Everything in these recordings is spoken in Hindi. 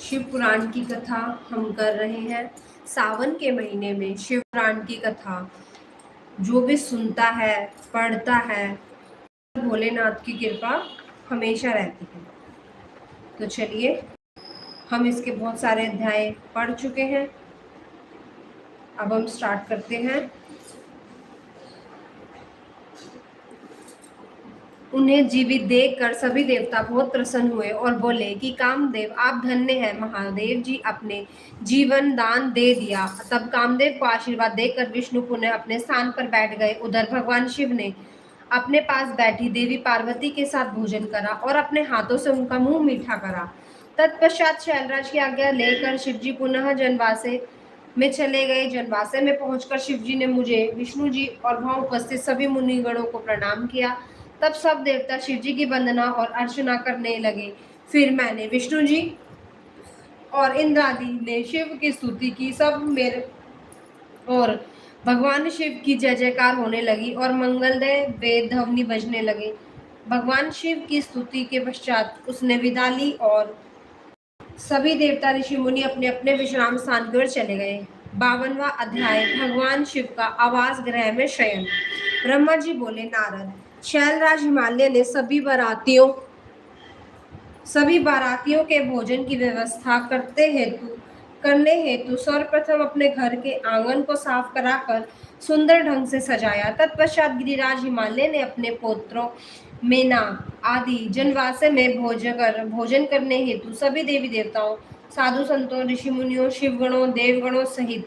शिव पुराण की कथा हम कर रहे हैं। सावन के महीने में शिव पुराण की कथा जो भी सुनता है, पढ़ता है, भोलेनाथ की कृपा हमेशा रहती है। तो चलिए, हम इसके बहुत सारे अध्याय पढ़ चुके हैं। अब हम स्टार्ट करते हैं। उन्हें जीवित देखकर सभी देवता बहुत प्रसन्न हुए और बोले कि कामदेव, आप धन्य हैं। महादेव जी अपने जीवन दान दे दिया। तब कामदेव को आशीर्वाद देकर विष्णु पुनः अपने स्थान पर बैठ गए। उधर भगवान शिव ने अपने पास बैठी देवी पार्वती के साथ भोजन करा और अपने हाथों से उनका मुंह मीठा करा। तत्पश्चात शैलराज की आज्ञा लेकर शिवजी पुनः जनवासे में चले गए। जनवासे में पहुंचकर शिवजी ने मुझे, विष्णु जी और वहां उपस्थित सभी मुनिगणों को प्रणाम किया। तब सब देवता शिवजी की वंदना और अर्चना करने लगे। फिर मैंने, विष्णु जी और इंद्र आदि ने शिव की स्तुति की। सब मेरे और भगवान शिव की जय जयकार होने लगी और मंगलमय वेद ध्वनि बजने लगे। भगवान शिव की स्तुति के पश्चात उसने विदा ली और सभी देवता ऋषि मुनि अपने अपने विश्राम स्थान की ओर चले गए। 52वां अध्याय। भगवान शिव का आवास गृह में शयन। ब्रह्मा जी बोले, नारद, शैलराज हिमालय ने सभी बारातियों के भोजन की व्यवस्था करने हेतु सर्वप्रथम अपने घर के आंगन को साफ कराकर सुंदर ढंग से सजाया। तत्पश्चात गिरिराज हिमालय ने अपने पुत्रों मेनाक आदि जनवासे में भोजन करने हेतु सभी देवी देवताओं, साधु संतों, ऋषि मुनियों, शिवगणों, देवगणों सहित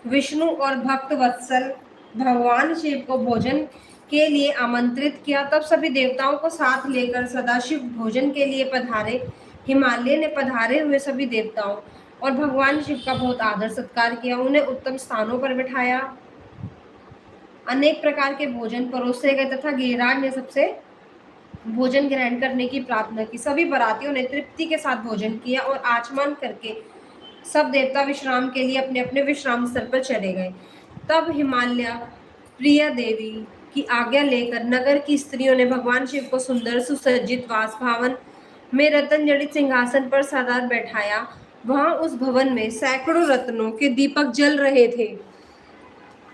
विष्णु और भक्त वत्सल भगवान शिव को भोजन के लिए आमंत्रित किया। तब सभी देवताओं को साथ लेकर सदाशिव भोजन के लिए पधारे। हिमालय ने पधारे हुए सभी देवताओं और भगवान शिव का बहुत आदर सत्कार किया। उन्हें उत्तम स्थानों पर बिठाया। अनेक प्रकार के भोजन परोसे गए तथा गिरिराज ने सबसे भोजन ग्रहण करने की प्रार्थना की। सभी बारातियों ने तृप्ति के साथ भोजन किया और आचमन करके सब देवता विश्राम के लिए अपने अपने विश्राम स्थल पर चले गए। तब हिमालय प्रिया देवी की आज्ञा लेकर नगर की स्त्रियों ने भगवान शिव को सुंदर सुसज्जित वास भवन में रत्न जड़ित सिंहासन पर सदा बैठाया। वहां उस भवन में सैकड़ों रत्नों के दीपक जल रहे थे।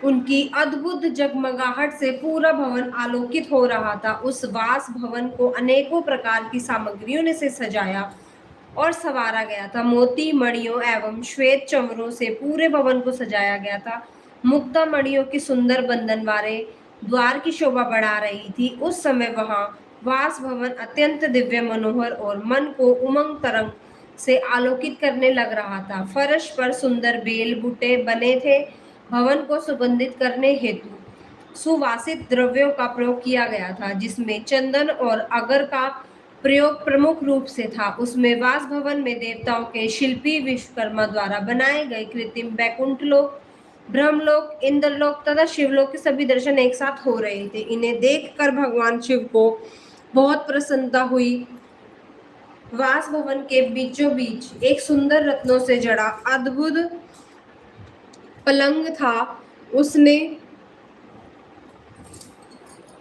उनकी अद्भुत जगमगाहट से पूरा भवन आलोकित हो रहा था। उस वास भवन को अनेकों प्रकार की सामग्रियों से सजाया और संवारा गया था। मोती मणियों एवं श्वेत चंवरों से पूरे भवन को सजाया गया था। मुक्ता मणियों की सुंदर बंधनवारे द्वार की शोभा बढ़ा रही थी। उस समय वहां वास भवन अत्यंत दिव्य, मनोहर और मन को उमंग तरंग से आलोकित करने लग रहा था। फर्श पर सुंदर बेल बूटे बने थे। भवन को सुगंधित करने हेतु सुवासित द्रव्यों का प्रयोग किया गया था, जिसमें चंदन और अगर का प्रयोग प्रमुख रूप से था। उसमें वास भवन में देवताओं के शिल्पी विश्वकर्मा द्वारा बनाए गए कृत्रिम बैकुंठ लोक, ब्रह्मलोक, इंद्रलोक तथा शिवलोक के सभी दर्शन एक साथ हो रहे थे। इन्हें देखकर भगवान शिव को बहुत प्रसन्नता हुई। वास भवन के बीचों बीच एक सुंदर रत्नों से जड़ा अद्भुत पलंग था। उसने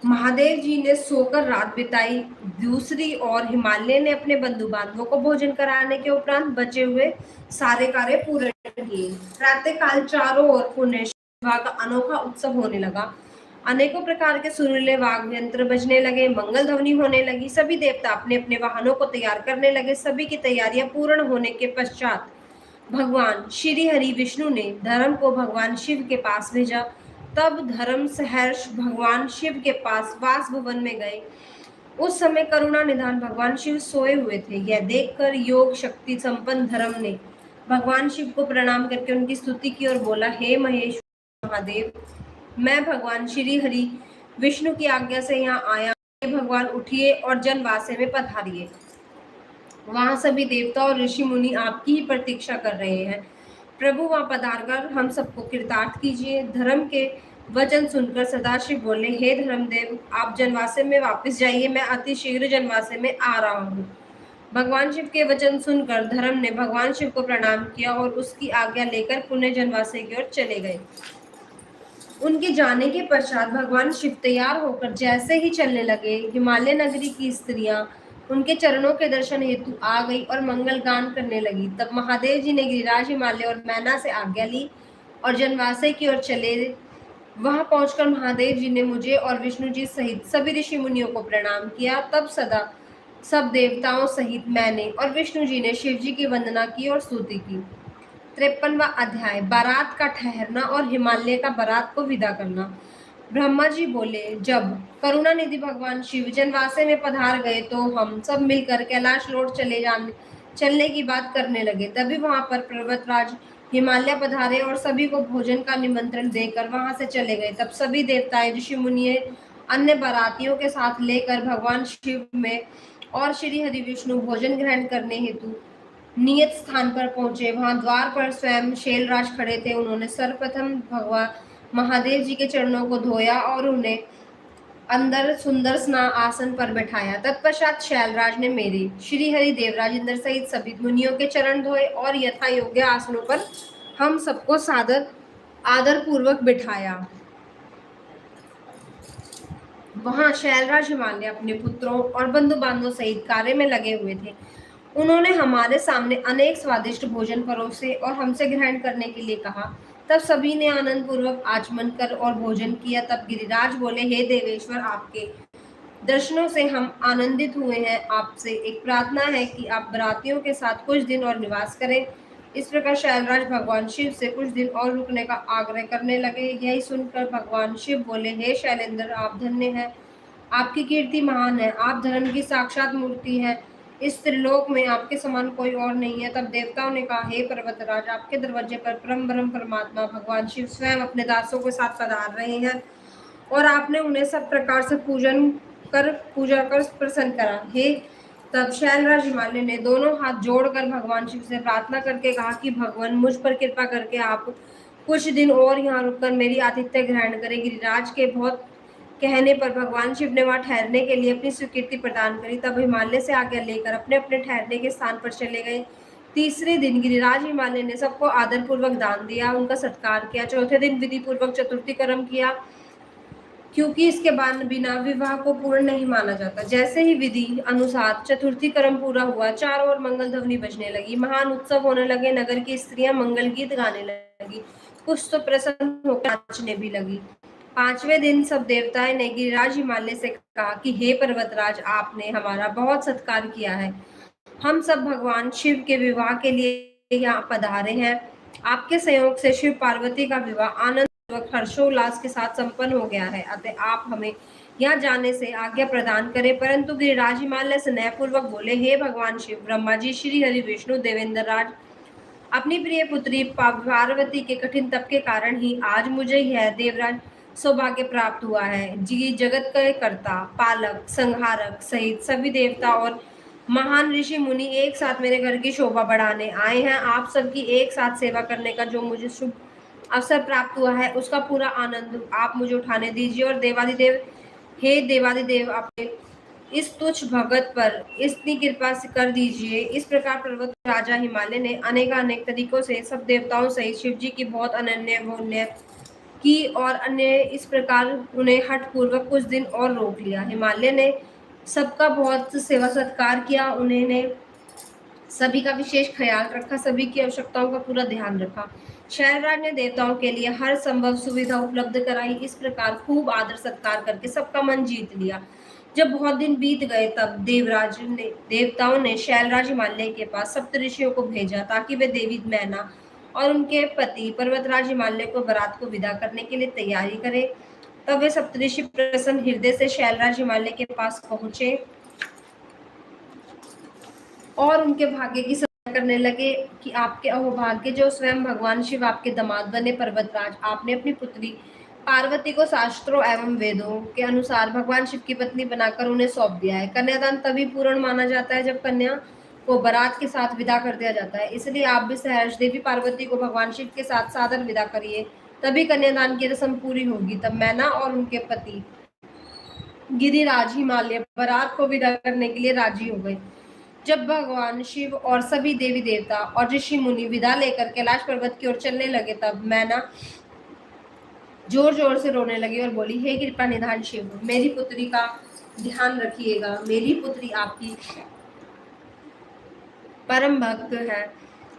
महादेव जी ने सोकर रात बिताई। दूसरी ओर हिमालय ने अपने बंधु बांधवों को भोजन कराने के उपरांत बचे हुए सारे कार्य पूरे किए। प्रातः काल चारों ओर पुण्य शिवा का अनोखा उत्सव होने लगा। अनेकों प्रकार के सुरीले वाद्य यंत्र बजने लगे, मंगल ध्वनि होने लगी। सभी देवता अपने अपने वाहनों को तैयार करने लगे। सभी की तैयारियां पूर्ण होने के पश्चात भगवान श्री हरि विष्णु ने धर्म को भगवान शिव के पास भेजा। तब धर्म सहर्ष भगवान शिव के पास वास भवन में गए। उस समय करुणा निधान भगवान शिव सोए हुए थे। यह देखकर योग शक्ति संपन्न धर्म ने भगवान शिव को प्रणाम करके उनकी स्तुति की और बोला, हे महेश्वर महादेव, मैं भगवान श्री हरि विष्णु की आज्ञा से यहाँ आया। भगवान उठिए और जनवासे में पधारिए। वहां सभी देवता और ऋषि मुनि आपकी ही प्रतीक्षा कर रहे हैं। प्रभु वहां पधारकर हम सबको कृतार्थ कीजिए। धर्म के वचन सुनकर सदाशिव बोले, हे धर्मदेव, आप जनवासे में वापस जाइए। मैं अति शीघ्र जनवासे में आ रहा हूँ। भगवान शिव के वचन सुनकर धर्म ने भगवान शिव को प्रणाम किया और उसकी आज्ञा लेकर पुनः जनवासे की ओर चले गए। उनके जाने के पश्चात भगवान शिव तैयार होकर जैसे ही चलने लगे, हिमालय नगरी की स्त्रियां उनके चरणों के दर्शन हेतु आ गई और मंगल गान करने लगी। तब महादेव जी ने गिरिराज, हिमालय और मैना से आज्ञा ली और जनवासे की ओर चले। वहां पहुंचकर महादेव जी ने मुझे और विष्णु जी सहित सभी ऋषि मुनियों को प्रणाम किया। तब सदा सब देवताओं सहित मैंने और विष्णु जी ने शिव जी की वंदना की और स्तुति की। 53वां अध्याय, बारात का ठहरना और हिमालय का बारात को विदा करना। ब्रह्मा जी बोले, जब करुणानिधि भगवान शिव जनवासे में पधार गए तो हम सब मिलकर कैलाश लौट चलने की बात करने लगे। तभी वहां पर पर्वतराज हिमालय पधारे और सभी को भोजन का निमंत्रण देकर वहां से चले गए। तब सभी देवताएं, ऋषि मुनि अन्य बारातियों के साथ लेकर भगवान शिव में और श्री हरि विष्णु भोजन ग्रहण करने हेतु नियत स्थान पर पहुंचे। वहां द्वार पर स्वयं शैलराज खड़े थे। उन्होंने सर्वप्रथम भगवान महादेव जी के चरणों को धोया और उन्हें अंदर सुंदर स्नान आसन पर बैठाया। तत्पश्चात शैलराज ने मेरे श्री हरि देवराज इंद्र सहित सभी मुनियों के चरण धोए और यथा योग्य आसनों पर हम सबको आदर पूर्वक बिठाया। वहां शैलराज हिमालय अपने पुत्रों और बंधु बांधवों सहित कार्य में लगे हुए थे। उन्होंने हमारे सामने अनेक स्वादिष्ट भोजन परोसे और हमसे ग्रहण करने के लिए कहा। तब सभी ने आनंद पूर्वक आचमन कर और भोजन किया। तब गिरिराज बोले, हे देवेश्वर, आपके दर्शनों से हम आनंदित हुए हैं। आपसे एक प्रार्थना है कि आप बरातियों के साथ कुछ दिन और निवास करें। इस प्रकार शैलराज भगवान शिव से कुछ दिन और रुकने का आग्रह करने लगे। यही सुनकर भगवान शिव बोले, हे शैलेंद्र, आप धन्य हैं, आपकी कीर्ति महान है, आप धर्म की साक्षात मूर्ति हैं। इस त्रिलोक में आपके समान कोई और नहीं है। तब देवताओं ने कहा, हे पर्वतराज, आपके दरवाजे पर परम ब्रह्म परमात्मा भगवान शिव स्वयं अपने दासों के साथ पधार रहे हैं और आपने उन्हें सब प्रकार से पूजा कर प्रसन्न करा। हे तब शैलराज हिमालय ने दोनों हाथ जोड़कर भगवान शिव से प्रार्थना करके कहा कि भगवान, मुझ पर कृपा करके आप कुछ दिन और यहाँ रुककर मेरी आतिथ्य ग्रहण करें। गिरिराज के बहुत कहने पर भगवान शिव ने वहां ठहरने के लिए अपनी स्वीकृति प्रदान करी। तब हिमालय से आज्ञा लेकर अपने अपने ठहरने के स्थान पर चले गए। तीसरे दिन गिरिराज हिमालय ने सबको आदर पूर्वक दान दिया, उनका सत्कार किया। चौथे दिन विधि पूर्वक चतुर्थी कर्म किया, क्योंकि इसके बाद बिना विवाह को पूर्ण नहीं माना जाता। जैसे ही विधि अनुसार चतुर्थी कर्म पूरा हुआ, चारों ओर मंगल ध्वनि बजने लगी, महान उत्सव होने लगे। नगर की स्त्रियां मंगल गीत गाने लगी, कुछ तो प्रसन्न होकर नाचने भी लगी। पांचवें दिन सब देवताएं ने गिरिराज हिमालय से कहा कि हे पर्वतराज, आपने हमारा बहुत सत्कार किया है। हम सब भगवान शिव के विवाह के लिए यहाँ पधारे हैं। आपके सहयोग से शिव पार्वती का विवाह आनंद हर्षोल्लास के साथ संपन्न हो गया है। अतः आप हमें यहाँ जाने से आज्ञा प्रदान करें। परंतु गिरिराज हिमालय स्नेह पूर्वक बोले, हे भगवान शिव, ब्रह्मा जी, श्री हरि विष्णु, देवेंद्र राज, अपनी प्रिय पुत्री पार्वती के कठिन तप के कारण ही आज मुझे यह देवराज सौभाग्य प्राप्त हुआ है। जी जगत के कर्ता, पालक, संहारक सहित सभी देवता और महान ऋषि मुनि एक साथ मेरे घर की शोभा बढ़ाने आए हैं। आप सबकी एक साथ सेवा करने का जो मुझे शुभ अवसर प्राप्त हुआ है, उसका पूरा आनंद आप मुझे उठाने दीजिए। और देवादिदेव, हे देवादिदेव, अपने इस तुच्छ भगत पर इतनी कृपा कर दीजिए। इस प्रकार पर्वत राजा हिमालय ने अनेक तरीकों से सब देवताओं सहित शिव जी की बहुत अनन्य वंदना की और अन्य इस प्रकार उन्हें हठ पूर्वक कुछ दिन और रोक लिया। हिमालय ने सबका बहुत सेवा सत्कार किया, उन्होंने सभी का विशेष ख्याल रखा, सभी की आवश्यकताओं का पूरा ध्यान रखा। शैलराज ने देवताओं के लिए हर संभव सुविधा उपलब्ध कराई। इस प्रकार खूब आदर सत्कार करके सबका मन जीत लिया। जब बहुत दिन बीत गए तब देवताओं ने शैलराज हिमालय के पास सप्तऋषियों को भेजा ताकि वे देवी मैना और उनके पति पर्वतराज हिमालय को बारात को विदा करने के लिए तैयारी करें। तब वे सप्तऋषि प्रसन्न हृदय से शैलराज हिमालय के पास पहुंचे और उनके भाग्य की सराहना करने लगे कि आपके अहोभाग्य जो स्वयं भगवान शिव आपके दामाद बने। पर्वतराज, आपने अपनी पुत्री पार्वती को शास्त्रों एवं वेदों के अनुसार भगवान शिव की पत्नी बनाकर उन्हें सौंप दिया है। कन्यादान तभी पूर्ण माना जाता है जब कन्या को बारात के साथ विदा कर दिया जाता है। इसलिए आप भी सहर्ष देवी पार्वती को भगवान शिव के साथ सादर विदा करिए, तभी कन्यादान की रस्म पूरी होगी। तब मैना और उनके पति गिरिराज हिमालय बारात को विदा करने के लिए राजी हो गए। जब भगवान शिव और सभी देवी देवता और ऋषि मुनि विदा लेकर कैलाश पर्वत की ओर चलने लगे, तब मैना जोर जोर से रोने लगी और बोली, हे कृपा निधान शिव, मेरी पुत्री का ध्यान रखिएगा, मेरी पुत्री आपकी परम भक्त है,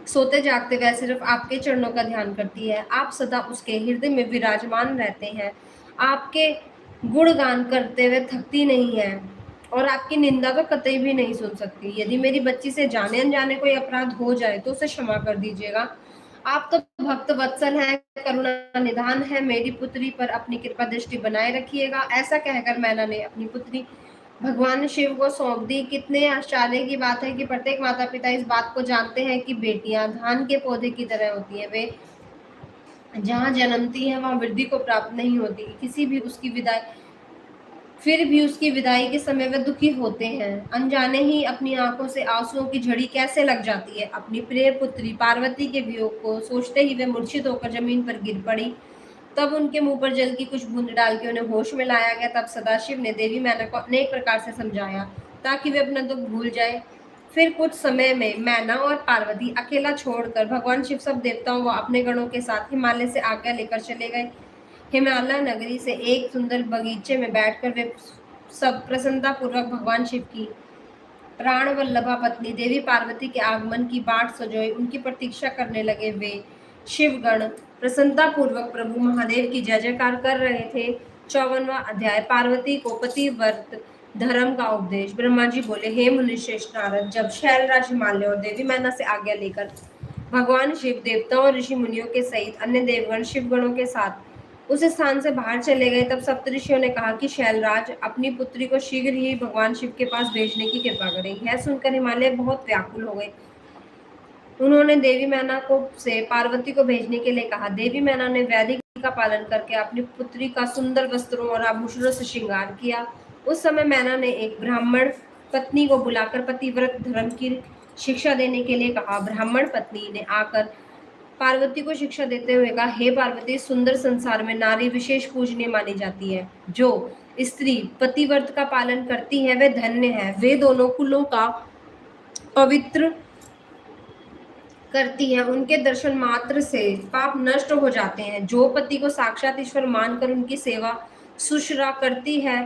सोते जागते वह सिर्फ आपके चरणों का ध्यान करती है, आप सदा उसके हृदय में विराजमान रहते हैं, आपके गुणगान करते हुए थकती नहीं है और आपकी निंदा तो कतई भी नहीं सुन सकती। यदि मेरी बच्ची से जाने अनजाने कोई अपराध हो जाए तो उसे क्षमा कर दीजिएगा। आप तो भक्त वत्सल हैं, करुणा निधान है, मेरी पुत्री पर अपनी कृपा दृष्टि बनाए रखिएगा। ऐसा कहकर मैना ने अपनी पुत्री भगवान शिव को सौंप दी। कितने आश्चर्य की बात है कि प्रत्येक माता पिता इस बात को जानते हैं कि बेटियां धान के पौधे की तरह होती हैं, वे जहाँ जन्मती है वहाँ वृद्धि को प्राप्त नहीं होती। फिर भी उसकी विदाई के समय वे दुखी होते हैं, अनजाने ही अपनी आंखों से आंसुओं की झड़ी कैसे लग जाती है। अपनी प्रिय पुत्री पार्वती के वियोग को सोचते ही वे मूर्छित होकर जमीन पर गिर पड़ी। तब उनके मुंह पर जल की कुछ बूंद डाल के उन्हें होश में लाया गया। तब सदाशिव ने देवी मैना को अनेक प्रकार से समझाया ताकि वे अपना दुख भूल जाए। फिर कुछ समय में मैना और पार्वती अकेला छोड़कर भगवान शिव सब देवताओं व अपने गणों के साथ हिमालय से आज्ञा लेकर चले गए। हिमालय नगरी से एक सुंदर बगीचे में बैठकर वे सब प्रसन्नता पूर्वक भगवान शिव की प्राण वल्लभा पत्नी देवी पार्वती के आगमन की बाट सजोई उनकी प्रतीक्षा करने लगे। वे शिवगण प्रसन्नता पूर्वक प्रभु महादेव की जय जयकार कर रहे थे। 54वां अध्याय। पार्वती को पतिव्रत धर्म का उपदेश। ब्रह्मा जी बोले, हे मुनिश्रेष्ठ नारद, जब शैलराज हिमालय और देवी मैना से आज्ञा लेकर भगवान शिव देवताओं और ऋषि मुनियों के सहित अन्य देवगण शिवगणों के साथ उस स्थान से बाहर चले गए, तब सप्तऋषियों ने कहा कि शैलराज अपनी पुत्री को शीघ्र ही भगवान शिव के पास भेजने की कृपा करें। यह सुनकर हिमालय बहुत व्याकुल हो गए। उन्होंने देवी मैना को से पार्वती को भेजने के लिए कहा। देवी मैना ने वैदिक का पालन करके अपनी पुत्री का सुंदर वस्त्रों और आभूषणों से श्रृंगार किया। उस समय मैना ने एक ब्राह्मण पत्नी को बुलाकर पतिव्रत धर्म की शिक्षा देने के लिए कहा। ब्राह्मण पत्नी ने आकर पार्वती को शिक्षा देते हुए कहा, हे पार्वती, सुंदर संसार में नारी विशेष पूजनीय मानी जाती है। जो स्त्री पतिव्रत का पालन करती है वे धन्य है। वे दोनों कुलों का पवित्र करती है, उनके दर्शन मात्र से पाप नष्ट हो जाते हैं। जो पति को साक्षात ईश्वर मानकर उनकी सेवा शुश्रूषा करती है,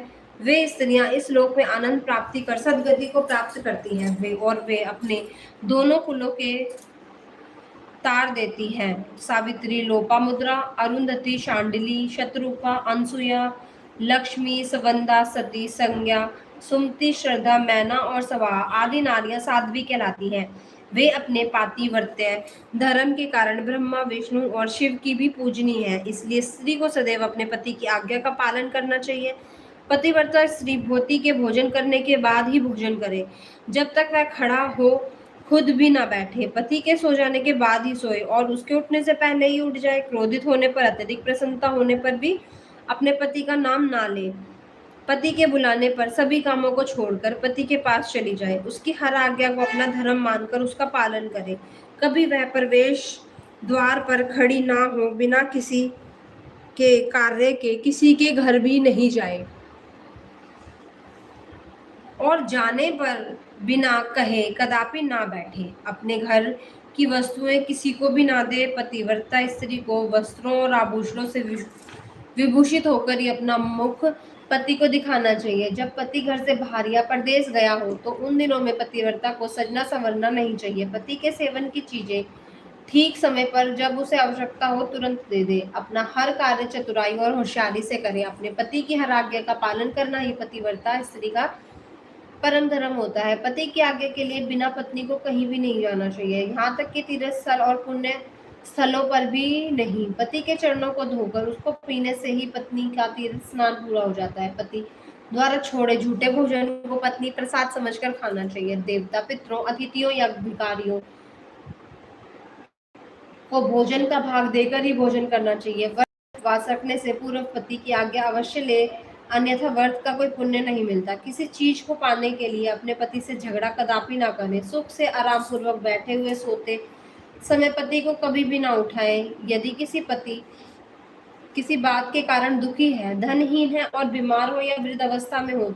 वे स्त्रियां इस लोक में आनंद प्राप्ति कर सदगति को प्राप्त करती हैं। वे अपने दोनों कुलों के तार देती हैं। सावित्री, लोपामुद्रा, अरुंधति, शांडिली, शत्रुपा, अनसुया, लक्ष्मी, सवंदा, सती, संज्ञा, सुमति, श्रद्धा, मैना और सवाह आदि नारियां साध्वी कहलाती हैं। वे अपने पातिव्रत्य धर्म के कारण ब्रह्मा, विष्णु और शिव की भी पूजनीय है। इसलिए स्त्री को सदैव अपने पति की आज्ञा का पालन करना चाहिए। पतिव्रता स्त्री भोति के भोजन करने के बाद ही भोजन करे, जब तक वह खड़ा हो खुद भी ना बैठे। पति के सो जाने के बाद ही सोए और उसके उठने से पहले ही उठ जाए। क्रोधित होने पर, अत्यधिक प्रसन्नता होने पर भी अपने पति का नाम ना ले। पति के बुलाने पर सभी कामों को छोड़कर पति के पास चली जाए। उसकी हर आज्ञा को अपना धर्म मानकर उसका पालन करे। कभी वह प्रवेश द्वार पर खड़ी ना हो, बिना किसी के कार्य के किसी के घर भी नहीं जाए और जाने पर बिना कहे कदापि ना बैठे। अपने घर की वस्तुएं किसी को भी ना दे। पतिव्रता स्त्री को वस्त्रों और आभूषणों से विभूषित होकर ही अपना मुख पति को दिखाना चाहिए। जब पति घर से बाहर या परदेश गया हो तो उन दिनों में पतिव्रता को सजना संवरना नहीं चाहिए। पति के सेवन की चीजें ठीक समय पर जब उसे आवश्यकता हो तुरंत दे दे। अपना हर कार्य चतुराई और होशियारी से करे। अपने पति की हर आज्ञा का पालन करना ही पतिव्रता स्त्री का परम धर्म होता है। पति की आज्ञा के लिए बिना पत्नी को कहीं भी नहीं जाना चाहिए, यहाँ तक कि तीर्थ स्थल और पुण्य स्थलों पर भी नहीं। पति के चरणों को धोकर उसको पीने से ही पत्नी का तीर्थ स्नान पूरा हो जाता है। पति द्वारा छोड़े झूठे भोजन को पत्नी प्रसाद समझकर खाना चाहिए। देवता, पितरों, अतिथियों या भिखारियों को भोजन का भाग देकर ही भोजन करना चाहिए। व्रत उपवास रखने से पूर्व पति की आज्ञा अवश्य ले, अन्यथा व्रत का कोई पुण्य नहीं मिलता। किसी चीज को पाने के लिए अपने पति से झगड़ा कदापि ना करें। सुख से आराम पूर्वक बैठे हुए सोते समय पति को कभी भी ना उठाएं। यदि किसी पति किसी बात के कारण दुखी है, धनहीन है और बीमार हो या वृद्ध अवस्था में हो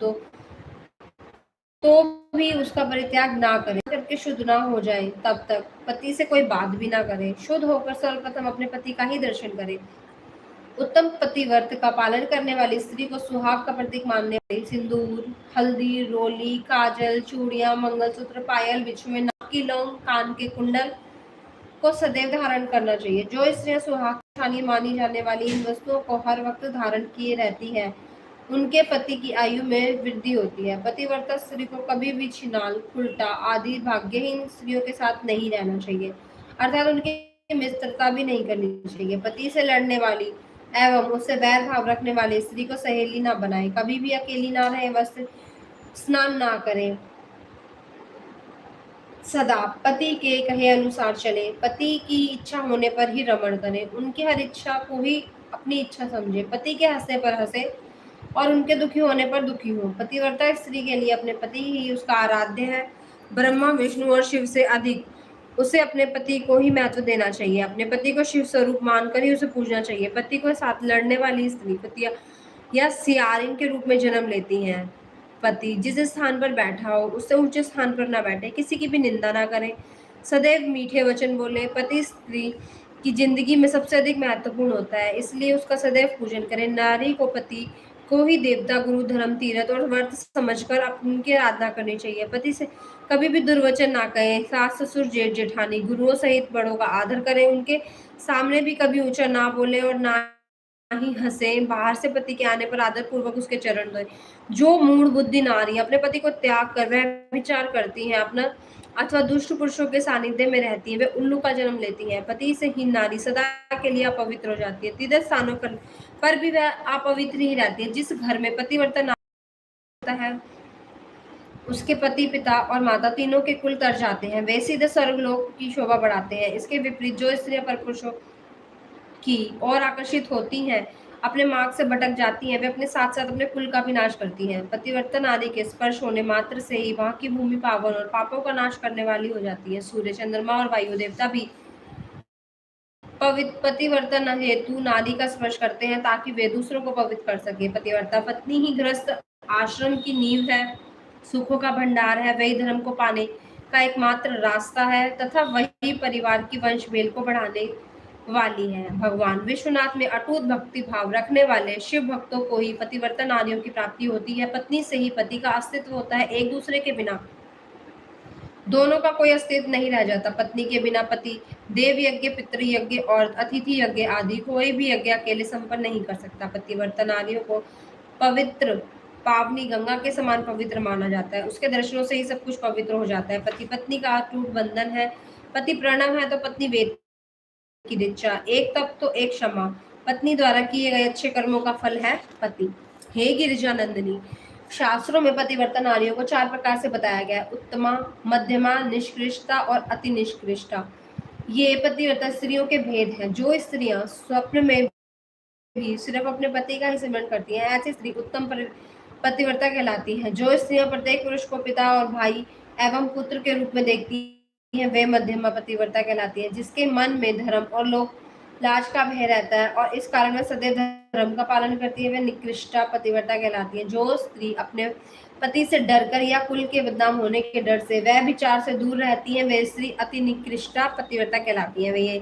तो भी उसका परित्याग ना करें करके शुद्ध ना हो जाए तब तक पति से कोई बात भी ना करें। शुद्ध होकर सर्वप्रथम अपने पति का ही दर्शन करें। उत्तम पतिव्रत का पालन करने वाली स्त्री को सुहाग का प्रतीक मानने वाली सिंदूर, हल्दी, रोली, काजल, चूड़ियां, मंगलसूत्र, पायल, बिछुए, नाक की लौंग, कान के कुंडल को सदैव धारण करना चाहिए। जो स्त्रियां सुहागशाली मानी जाने वाली इन वस्तुओं को हर वक्त धारण किए रहती है, उनके पति की आयु में वृद्धि होती है। पतिव्रता स्त्री को कभी भी छिनाल, उल्टा आदि भाग्यहीन स्त्रियों के साथ नहीं रहना चाहिए, अर्थात उनकी मित्रता भी नहीं करनी चाहिए। पति से लड़ने वाली एवं उससे वैर भाव रखने वाली स्त्री को सहेली ना बनाए, कभी भी अकेली ना रहे, वस्त्र स्नान ना करें, सदा पति के कहे अनुसार चले, पति की इच्छा होने पर ही रमण करें, उनकी हर इच्छा को ही अपनी इच्छा समझे, पति के हंसने पर हंसे और उनके दुखी होने पर दुखी हो। पतिव्रता स्त्री के लिए अपने पति ही उसका आराध्य है। ब्रह्मा, विष्णु और शिव से अधिक उसे अपने पति को ही महत्व देना चाहिए। अपने पति को शिव स्वरूप मानकर ही उसे पूजना चाहिए। पति के साथ लड़ने वाली स्त्री पति या सियारिन के रूप में जन्म लेती हैं। पति जिस स्थान पर बैठा हो उससे ऊंचे स्थान पर ना बैठे, किसी की भी निंदा ना करें, सदैव मीठे वचन बोले। पति स्त्री की जिंदगी में सबसे अधिक महत्वपूर्ण होता है, इसलिए उसका सदैव पूजन करें। नारी को पति को ही देवता, गुरु, धर्म, तीर्थ और व्रत समझकर उनकी आराधना करनी चाहिए। पति से कभी भी दुर्वचन ना कहें। सास, ससुर, जेठ, जेठानी, गुरुओं सहित बड़ों का आदर करें। उनके सामने भी कभी ऊंचा ना बोले और ना ही हंसे। बाहर से पति के आने पर आदर पूर्वक उसके चरण धोए। जो मूढ़ बुद्धि नारी अपने पति को त्याग कर वह विचार करती है अपना अथवा दुष्ट पुरुषों के सानिध्य में रहती है, वे उल्लू का जन्म लेती है। पति से ही नारी सदा के लिए अपवित्र हो जाती है। तीर्थ स्थानों पर भी वह अपवित्र ही रहती है। जिस घर में पतिव्रता होता है उसके पति, पिता और माता तीनों के कुल तर जाते हैं, वे सीधे स्वर्गलोक की शोभा बढ़ाते हैं। इसके विपरीत जो स्त्रियां पर पुरुषों की और आकर्षित होती हैं, अपने मार्ग से भटक जाती हैं, वे अपने साथ साथ अपने कुल का भी नाश करती हैं। पतिव्रता नारी के स्पर्श होने मात्र से ही वहां की भूमि पावन और पापों का नाश करने वाली हो जाती है। सूर्य, चंद्रमा और वायु देवता भी पतिव्रता हेतु नारी का स्पर्श करते हैं ताकि वे दूसरों को पवित्र कर सके। पतिव्रता पत्नी ही गृहस्थ आश्रम की नींव है, सुखों का भंडार है, वही धर्म को पाने का एकमात्र रास्ता है तथा वही परिवार की वंश मेल को बढ़ाने वाली है। भगवान विश्वनाथ में अटूट भक्ति भाव रखने वाले शिव भक्तों को ही पतिव्रता नारियों की प्राप्ति होती है। पत्नी से ही पति का अस्तित्व होता है, एक दूसरे के बिना दोनों का कोई अस्तित्व नहीं रह जाता। पत्नी के बिना पति देव यज्ञ, पितृ यज्ञ और अतिथि यज्ञ आदि कोई भी यज्ञ अकेले संपन्न नहीं कर सकता। पतिव्रता नारियों को पवित्र पावनी गंगा के समान पवित्र माना जाता है, उसके दर्शनों से ही सब कुछ पवित्र हो जाता है। पति पत्नी का अटूट बंधन है। पति प्रणव है तो पत्नी वेद की ऋचा, एक तप तो एक क्षमा। पत्नी द्वारा किए गए अच्छे कर्मों का फल है पति। हे गिरिजा नंदिनी, शास्त्रों में पतिव्रता नारियों को 4 प्रकार से बताया गया है: उत्तमा, मध्यमा, निष्कृष्टा और अति निष्कृष्टा। ये पतिव्रता स्त्रियों के भेद हैं। जो स्त्रियां स्वप्न में भी सिर्फ अपने पति का ही सिमरण करती हैं, ऐसी स्त्री उत्तम पतिव्रता कहलाती है। जो स्त्रियां प्रत्येक पुरुष को पिता और भाई एवं पुत्र के रूप में देखती हैं, वे मध्यमा पतिव्रता कहलाती है। जिसके मन में धर्म और लोक लाज का भय रहता है और इस कारण वह सदैव धर्म का पालन करती है, वे निकृष्टा पतिव्रता कहलाती है। जो स्त्री अपने पति से डरकर या कुल के बदनाम होने के डर से वह विचार से दूर रहती है, वे स्त्री अति निकृष्टा पतिव्रता कहलाती है। वे ये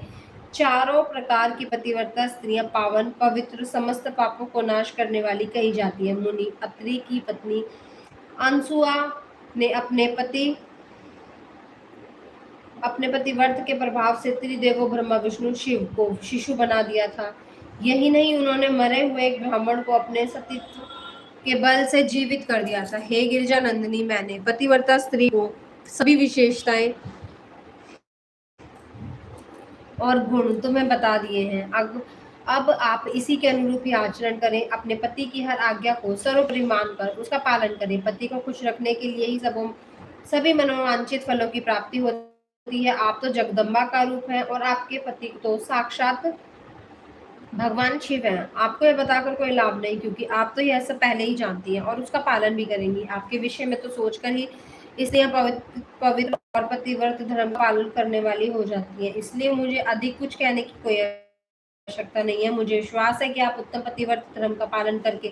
चारों प्रकार की पतिव्रता स्त्रियां पावन, पवित्र, समस्त पापों को नाश करने वाली कही जाती है। मुनि अत्रि की पत्नी अनसुआ ने अपने पतिव्रत के प्रभाव से त्रिदेवों ब्रह्मा, विष्णु, शिव को शिशु बना दिया था। यही नहीं, उन्होंने मरे हुए एक ब्राह्मण को अपने सतीत्व के बल से जीवित कर दिया था। हे गिरिजा नंदिनी, मैंने पतिव्रता स्त्री को सभी विशेषताएं और गुण तुम्हें बता दिए हैं। अब आप इसी के अनुरूप ही आचरण करें। अपने पति की हर आज्ञा को सर्वोपरि मानकर उसका पालन करें। पति को खुश रखने के लिए ही सभी मनोवांछित फलों की प्राप्ति होती है। आप तो जगदम्बा का रूप है और आपके पति तो साक्षात भगवान शिव हैं। आपको यह बताकर कोई लाभ नहीं, क्योंकि आप तो यह सब पहले ही जानती हैं और उसका पालन भी करेंगी। आपके विषय में तो सोचकर ही इसलिए पवित्र और पतिव्रत धर्म का पालन करने वाली हो जाती है। इसलिए मुझे अधिक कुछ कहने की कोई आवश्यकता नहीं है। मुझे विश्वास है कि आप उत्तम पतिव्रत धर्म का पालन करके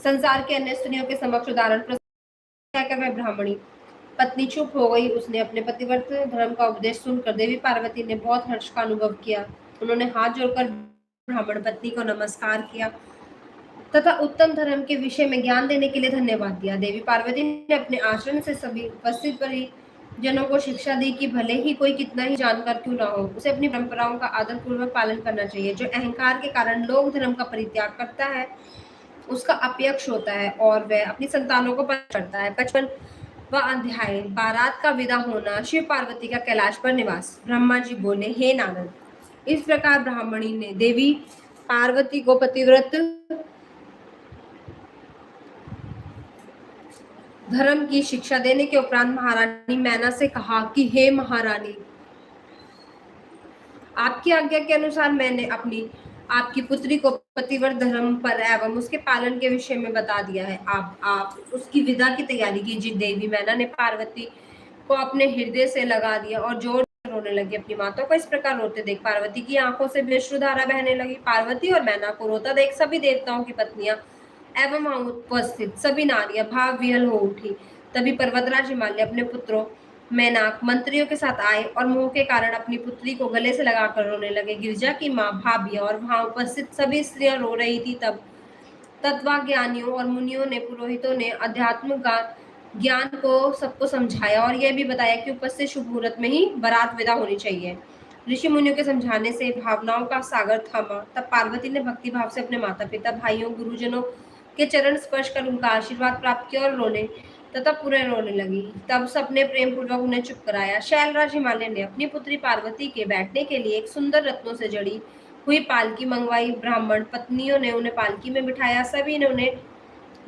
संसार के अन्य स्त्रियों के समक्ष उदाहरण प्रस्तुत। वह ब्राह्मणी पत्नी चुप हो गई। उसने अपने पतिव्रत धर्म का उपदेश सुनकर देवी पार्वती ने बहुत हर्ष का अनुभव किया। उन्होंने हाथ जोड़कर ब्राह्मण पत्नी को नमस्कार किया तथा उत्तम धर्म के विषय में ज्ञान देने के लिए धन्यवाद दिया। देवी पार्वती ने अपने आचरण से सभी उपस्थित परिजनों को शिक्षा दी कि भले ही कोई कितना ही जानकार क्यों ना हो, उसे अपनी परंपराओं का आदर पूर्वक पालन करना चाहिए। जो अहंकार के कारण लोक धर्म का परित्याग करता है, उसका अपयश होता है और वह अपनी संतानों को परेशान करता है। 55वां अध्याय, बारात का विदा होना। शिव पार्वती का कैलाश पर निवास। ब्रह्मा जी बोले, हे नारद, इस प्रकार ब्राह्मणी ने देवी पार्वती को पतिव्रत धर्म की शिक्षा देने के उपरांत महारानी मैना से कहा कि हे महारानी, आपकी आज्ञा के अनुसार मैंने आपकी पुत्री को पतिव्रत धर्म पर एवं उसके पालन के विषय में बता दिया है। आप उसकी विदा की तैयारी कीजिए। देवी मैना ने पार्वती को अपने हृदय से लगा दिया और जोर से रोने लगी। अपनी माता को इस प्रकार रोते देख पार्वती की आंखों से अश्रुधारा बहने लगी। पार्वती और मैना को रोता देख सभी देवताओं की पत्नियां एवं वहां उपस्थित सभी नारियां भाव विह्वल हो उठी। तभी पर्वतराज हिमालय अपने पुत्रों मैनाक मंत्रियों के साथ आए और मोह के कारण अपनी पुत्री को गले से लगाकर रोने लगे। गिरिजा की माँ भाभिया और वहां उपस्थित सभी स्त्रियां रो रही थी। तब तत्वज्ञानियों और मुनियों ने, पुरोहितों ने अध्यात्म का ज्ञान को सबको समझाया और यह भी बताया कि उपस्थित शुभ मुहूर्त में ही बारात विदा होनी चाहिए। ऋषि मुनियों के समझाने से भावनाओं का सागर थमा। तब पार्वती ने भक्ति भाव से अपने माता पिता, भाइयों, गुरुजनों के चरण स्पर्श कर उनका आशीर्वाद प्राप्त किया और रोने तथा पुनः रोने लगी। तब सबने प्रेम पूर्वक उन्हें चुप कराया। शैलराज हिमालय ने अपनी पुत्री पार्वती के बैठने के लिए एक सुंदर रत्नों से जड़ी हुई पालकी मंगवाई। ब्राह्मण पत्नियों ने उन्हें पालकी में बिठाया। सभी ने उन्हें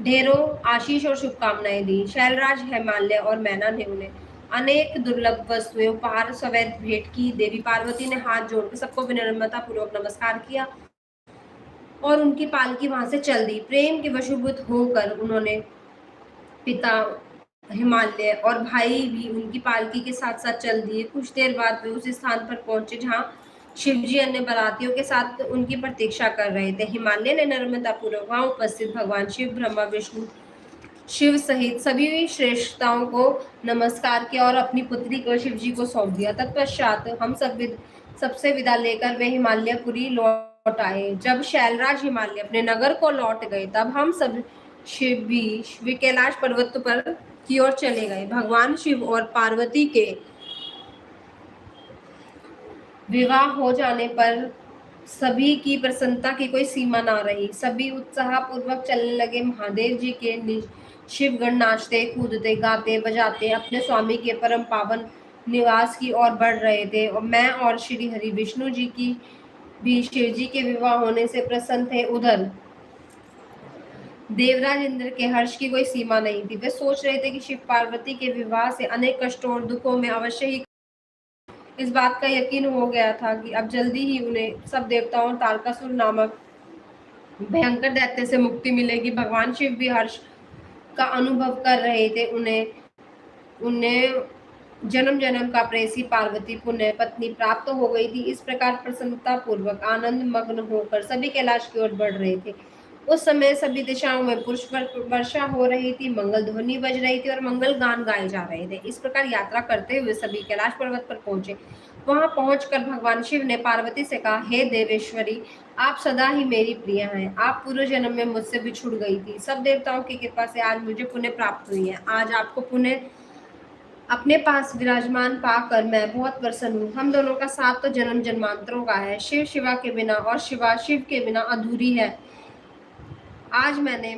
ढेरों आशीष और शुभकामनाएं दी। शैलराज हिमालय और मैना ने उन्हें अनेक दुर्लभ वस्तुएं उपहार सवैत भेंट की। देवी पार्वती ने हाथ जोड़कर सबको विनम्रता पूर्वक नमस्कार किया और उनकी पालकी वहां से चल दी। प्रेम के वशीभूत होकर उन्होंने पिता हिमालय और भाई भी उनकी पालकी के साथ साथ चल दिए। कुछ देर बाद वे उस स्थान पर पहुंचे जहां शिवजी अन्य बारातियों के साथ उनकी प्रतीक्षा कर रहे थे। हिमालय ने नम्रता पूर्वक वहां उपस्थित भगवान शिव, ब्रह्मा, विष्णु, शिव सहित सभी श्रेष्ठताओं को नमस्कार किया और अपनी पुत्री को शिवजी को सौंप दिया। तत्पश्चात हम सबसे विदा लेकर वे हिमालयपुरी लौट आए। जब शैलराज हिमालय अपने नगर को लौट गए तब हम सब शिव भी कैलाश पर्वत पर की ओर चले गए। भगवान शिव और पार्वती के विवाह हो जाने पर सभी की प्रसन्नता की कोई सीमा ना रही। सभी उत्साह पूर्वक चलने लगे। महादेव जी के शिवगण नाचते, कूदते, गाते, बजाते अपने स्वामी के परम पावन निवास की ओर बढ़ रहे थे और मैं और श्री हरि विष्णु जी की भी शिव जी के विवाह होने से प्रसन्न थे। उधर देवराज इंद्र के हर्ष की कोई सीमा नहीं थी। वे सोच रहे थे कि शिव पार्वती के विवाह से अनेक कष्टों और दुखों में अवश्य ही इस बात का यकीन हो गया था कि अब जल्दी ही उन्हें सब देवताओं तारकासुर नामक भयंकर दैत्य से मुक्ति मिलेगी। भगवान शिव भी हर्ष का अनुभव कर रहे थे। उन्हें जन्म जन्म का प्रेसी पार्वती पुण्य पत्नी प्राप्त हो गई थी। इस प्रकार प्रसन्नता पूर्वक आनंद मग्न होकर सभी कैलाश की ओर बढ़ रहे थे। उस समय सभी दिशाओं में पुष्प वर्षा हो रही थी, मंगल ध्वनि बज रही थी और मंगल गान गाए जा रहे थे। इस प्रकार यात्रा करते हुए सभी कैलाश पर्वत पर पहुंचे। वहां पहुंचकर भगवान शिव ने पार्वती से कहा, हे देवेश्वरी, आप सदा ही मेरी प्रिय हैं। आप पूर्व जन्म में मुझसे बिछुड़ गई थी। सब देवताओं की कृपा से आज मुझे पुण्य प्राप्त हुई है। आज आपको पुण्य अपने पास विराजमान पाकर मैं बहुत प्रसन्न हूँ। हम दोनों का साथ तो जन्म जन्मांतरों का है। शिव शिवा के बिना और शिवा शिव के बिना अधूरी है। आज मैंने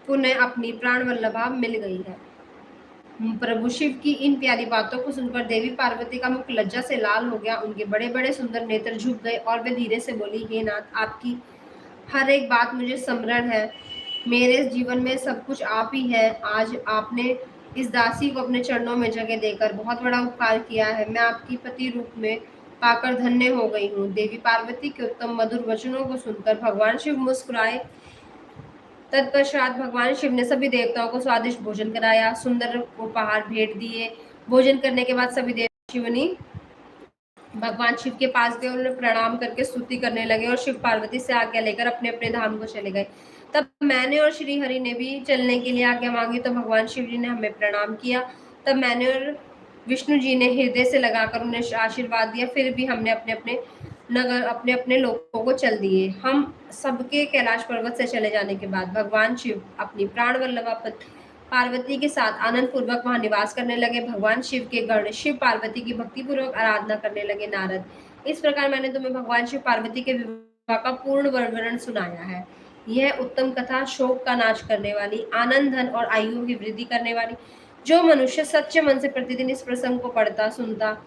पुनः अपनी प्राण वल्लभा मिल गई है। प्रभु शिव की इन प्यारी बातों को सुनकर देवी पार्वती का मुख लज्जा से लाल हो गया। उनके बड़े बड़े सुंदर नेत्र झुक गए और वे धीरे से बोली, हे नाथ, आपकी हर एक बात मुझे स्मरण है। मेरे जीवन में सब कुछ आप ही है। आज आपने इस दासी को अपने चरणों में जगह देकर बहुत बड़ा उपकार किया है। मैं आपकी पति रूप में पाकर धन्य हो गई हूँ। देवी पार्वती के उत्तम मधुर वचनों को सुनकर भगवान शिव मुस्कुराए। तत्पश्चात भगवान शिव ने सभी देवताओं को स्वादिष्ट भोजन कराया, सुंदर उपहार भेंट दिए। भोजन करने के बाद सभी देवता शिवनी भगवान शिव के पास गए, उन्हें प्रणाम करके स्तुति करने लगे और शिव पार्वती से आज्ञा लेकर अपने अपने धाम को चले गए। तब मैंने और श्री हरि ने भी चलने के लिए आज्ञा मांगी तो भगवान शिव जी ने हमें प्रणाम किया। तब मैंने और विष्णु जी ने हृदय से लगाकर उन्हें आशीर्वाद दिया। फिर भी हमने अपने अपने नगर अपने अपने लोगों को चल दिए। हम सबके कैलाश पर्वत से चले जाने के बाद भगवान शिव अपनी प्राण वल्लभा पार्वती के साथ आनंद पूर्वक वहां निवास करने लगे। भगवान शिव के गण शिव पार्वती की भक्ति पूर्वक आराधना करने लगे। नारद, इस प्रकार मैंने तुम्हें भगवान शिव पार्वती के विवाह का पूर्ण वर्णन सुनाया है। यह उत्तम कथा शोक का नाश करने वाली, आनंद, धन और आयु की वृद्धि करने वाली। जो मनुष्य सच्चे मन से प्रतिदिन इस प्रसंग को पढ़ता सुनता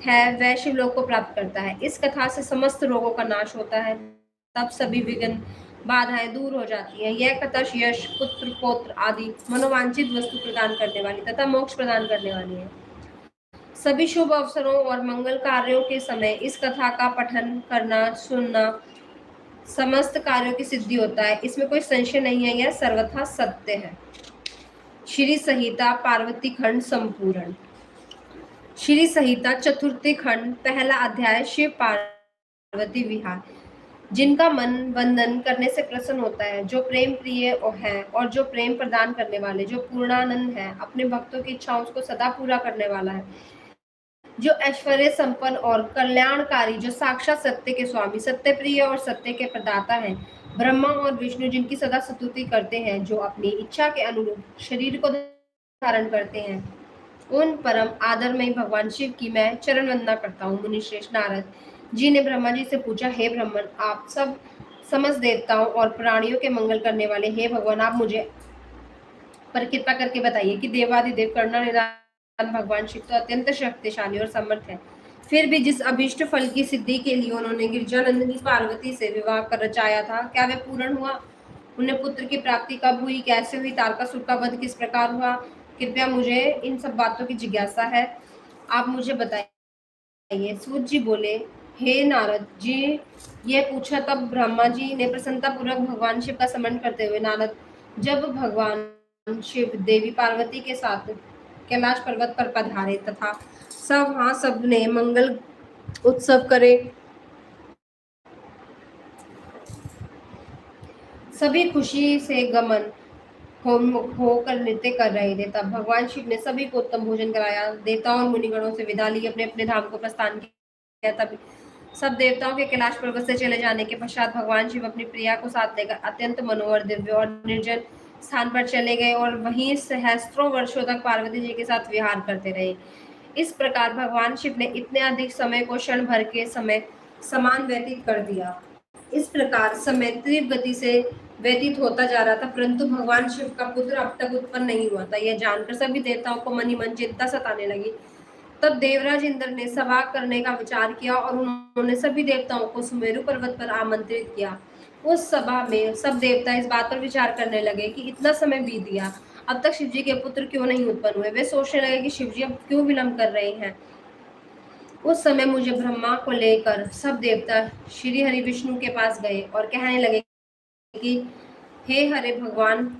है वह शिवलोक को प्राप्त करता है। इस कथा से समस्त रोगों का नाश होता है, तब सभी विघ्न बाधाएं दूर हो जाती हैं। यह कथा यश, पुत्र, पौत्र आदि मनोवांछित वस्तु प्रदान करने वाली तथा मोक्ष प्रदान करने वाली है। सभी शुभ अवसरों और मंगल कार्यों के समय इस कथा का पठन करना सुनना समस्त कार्यों की सिद्धि होता है, इसमें कोई संशय नहीं है, यह सर्वथा सत्य है। श्री संहिता पार्वती खंड संपूर्ण। श्री संहिता चतुर्थी खंड, पहला अध्याय, शिव पार्वती विहार। जिनका मन वंदन करने से प्रसन्न होता है, जो प्रेम प्रिय है और जो प्रेम प्रदान करने वाले, जो पूर्णानंद है, अपने भक्तों की इच्छाओं को सदा पूरा करने वाला है, जो ऐश्वर्य संपन्न और कल्याणकारी, जो साक्षात सत्य के स्वामी, सत्य प्रिय और सत्य के प्रदाता हैं, ब्रह्मा और विष्णु जिनकी सदा स्तुति करते हैं, जो अपनी इच्छा के अनुरूप शरीर को धारण करते हैं, उन परम आदरमयी भगवान शिव की मैं चरण वंदना करता हूँ। मुनिश्रेष्ठ नारद जी ने ब्रह्मा जी से पूछा, हे ब्रह्मन, आप सब समस्त देवताओं और प्राणियों के मंगल करने वाले, हे भगवान, आप मुझे पर कृपा करके बताइए कि देवादिदेव करुणा निधान भगवान शिव तो अत्यंत शक्तिशाली और समर्थ है, फिर भी जिस अभीष्ट फल की सिद्धि के लिए उन्होंने गिरजानंदिनी पार्वती से विवाह कर रचाया था, क्या वह पूर्ण हुआ? उन्हें पुत्र की प्राप्ति कब हुई, कैसे हुई, तारकासुर का वध किस प्रकार हुआ? कृपया, मुझे इन सब बातों की जिज्ञासा है, आप मुझे बताइए। सूत जी बोले, हे नारद जी, ये पूछा तब ब्रह्मा जी ने प्रसन्नता पूर्वक भगवान शिव का स्मरण करते हुए, नारद, जब भगवान शिव देवी पार्वती के साथ कैलाश पर्वत पर पधारे तथा सब वहां सबने मंगल उत्सव करे, सभी खुशी से गमन होकर नृत्य कर रहे थे, तब भगवान शिव ने सभी को उत्तम भोजन कराया, देवताओं और मुनिगणों से विदा ली, अपने अपने धाम को प्रस्थान किया। तब सब देवताओं के कैलाश पर्वत से चले जाने के पश्चात भगवान शिव अपनी प्रिया को साथ लेकर अत्यंत मनोहर, दिव्य और निर्जन स्थान पर चले गए और वहीं सहस्त्रों वर्षों तक पार्वती जी के साथ विहार करते रहे। इस प्रकार भगवान शिव ने इतने अधिक समय को क्षण भर के समय समान व्यतीत कर दिया। इस प्रकार समय तीव्र गति से व्यतीत होता जा रहा था, परंतु भगवान शिव का पुत्र अब तक उत्पन्न नहीं हुआ था। यह जानकर सभी देवताओं को मन ही मन चिंता सताने लगी। तब देवराज इंद्र ने सभा करने का विचार किया और उन्होंने सभी देवताओं को सुमेरु पर्वत पर आमंत्रित किया। उस सभा में सब देवता इस बात पर विचार करने लगे कि इतना समय बीत गया, अब तक शिवजी के पुत्र क्यों नहीं उत्पन्न हुए। वे सोचने लगे कि शिवजी अब क्यों विलंब कर रहे हैं। उस समय मुझे ब्रह्मा को लेकर सब देवता श्री हरि विष्णु के पास गए और कहने लगे कि हे हरे भगवान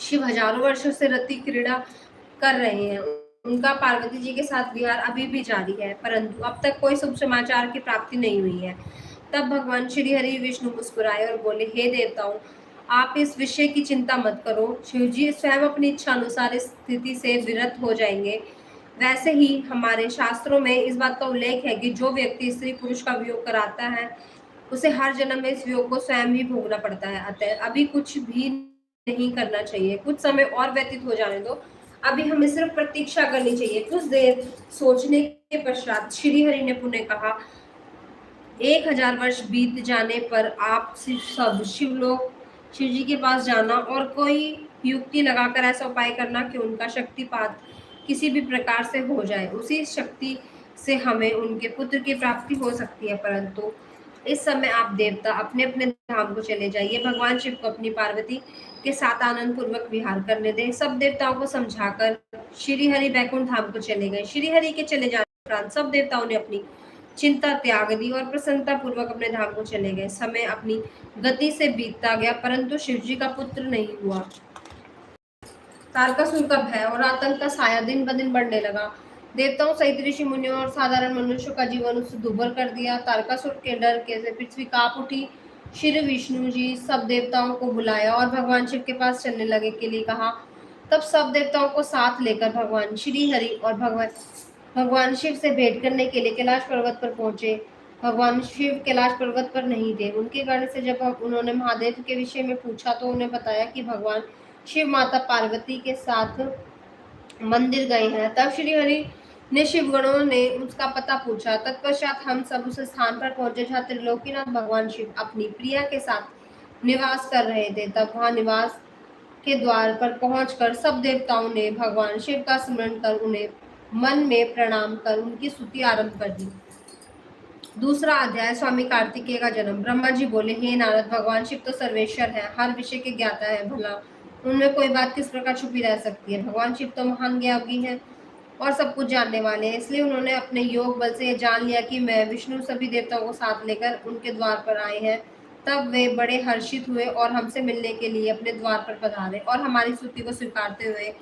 शिव हजारों वर्षों से रति क्रीड़ा कर रहे हैं, उनका पार्वती जी के साथ विहार अभी भी जारी है, परंतु अब तक कोई शुभ समाचार की प्राप्ति नहीं हुई है। तब भगवान श्री हरि विष्णु मुस्कुराए और बोले, हे देवताओं, आप इस विषय की चिंता मत करो, शिवजी स्वयं अपनी इच्छा अनुसार इस स्थिति से विरत हो जाएंगे। वैसे ही हमारे शास्त्रों में इस बात का उल्लेख है कि जो व्यक्ति स्त्री पुरुष का वियोग कराता है उसे हर जन्म में इस वियोग को स्वयं ही भोगना पड़ता है। अतः अभी कुछ भी नहीं करना चाहिए, कुछ समय और व्यतीत हो जाने दो, अभी हमें सिर्फ प्रतीक्षा करनी चाहिए। कुछ देर सोचने के पश्चात श्री हरि ने पुनः कहा, 1000 वर्ष बीत जाने पर आप सब शिवलोक शिव जी के पास जाना और कोई युक्ति लगाकर ऐसा उपाय करना कि उनका शक्तिपात किसी भी प्रकार से हो जाए, उसी शक्ति से हमें उनके पुत्र की प्राप्ति हो सकती है। परंतु इस समय आप देवता अपने अपने धाम को चले जाइए, भगवान शिव को अपनी पार्वती के साथ आनंद पूर्वक विहार करने दें। सब देवताओं को समझाकर श्री हरि बैकुंठ धाम को चले गए। श्री हरि के चले जाने के उपरांत सब देवताओं ने अपनी चिंता त्याग दी और प्रसन्नता पूर्वक अपने धाम को चले गए। समय अपनी गति से बीतता गया, परंतु शिवजी का पुत्र नहीं हुआ। तारकासुर का भय और आतंक का साया दिन ब दिन बढ़ने लगा। देवताओं सहित ऋषि मुनियों और साधारण मनुष्यों का जीवन उससे दुर्भर कर दिया। तारकासुर के डर के से पृथ्वी कांप उठी। श्री विष्णु जी सब देवताओं को बुलाया और भगवान शिव के पास चलने लगे के लिए कहा। तब सब देवताओं को साथ लेकर भगवान श्री हरि और भगवान शिव से भेंट करने के लिए कैलाश पर्वत पर पहुंचे। भगवान शिव कैलाश पर्वत पर नहीं थे। उनके कारण से जब उन्होंने महादेव के विषय में पूछा तो उन्हें बताया कि भगवान शिव माता पार्वती के साथ मंदिर गए हैं। तब श्री हरि ने शिवगणों ने उसका पता पूछा। तत्पश्चात हम सब उस स्थान पर पहुंचे जहाँ त्रिलोकीनाथ भगवान शिव अपनी प्रिया के साथ निवास कर रहे थे। तब वहां निवास के द्वार पर पहुंचकर सब देवताओं ने भगवान शिव का स्मरण कर उन्हें मन में प्रणाम कर उनकी स्तुति आरंभ कर दी। दूसरा अध्याय, स्वामी कार्तिकेय का जन्म। ब्रह्मा जी बोले, हे नारद, भगवान शिव तो सर्वेश्वर है, हर विषय के ज्ञाता है, भला उनमें कोई बात किस प्रकार छुपी रह सकती है। भगवान शिव तो महान ज्ञानी है और सब कुछ जानने वाले हैं, इसलिए उन्होंने अपने योग बल से यह जान लिया कि मैं विष्णु सभी देवताओं को साथ लेकर उनके द्वार पर आए हैं। तब वे बड़े हर्षित हुए और हमसे मिलने के लिए अपने द्वार पर पधारे और हमारी स्तुति को स्वीकारते हुए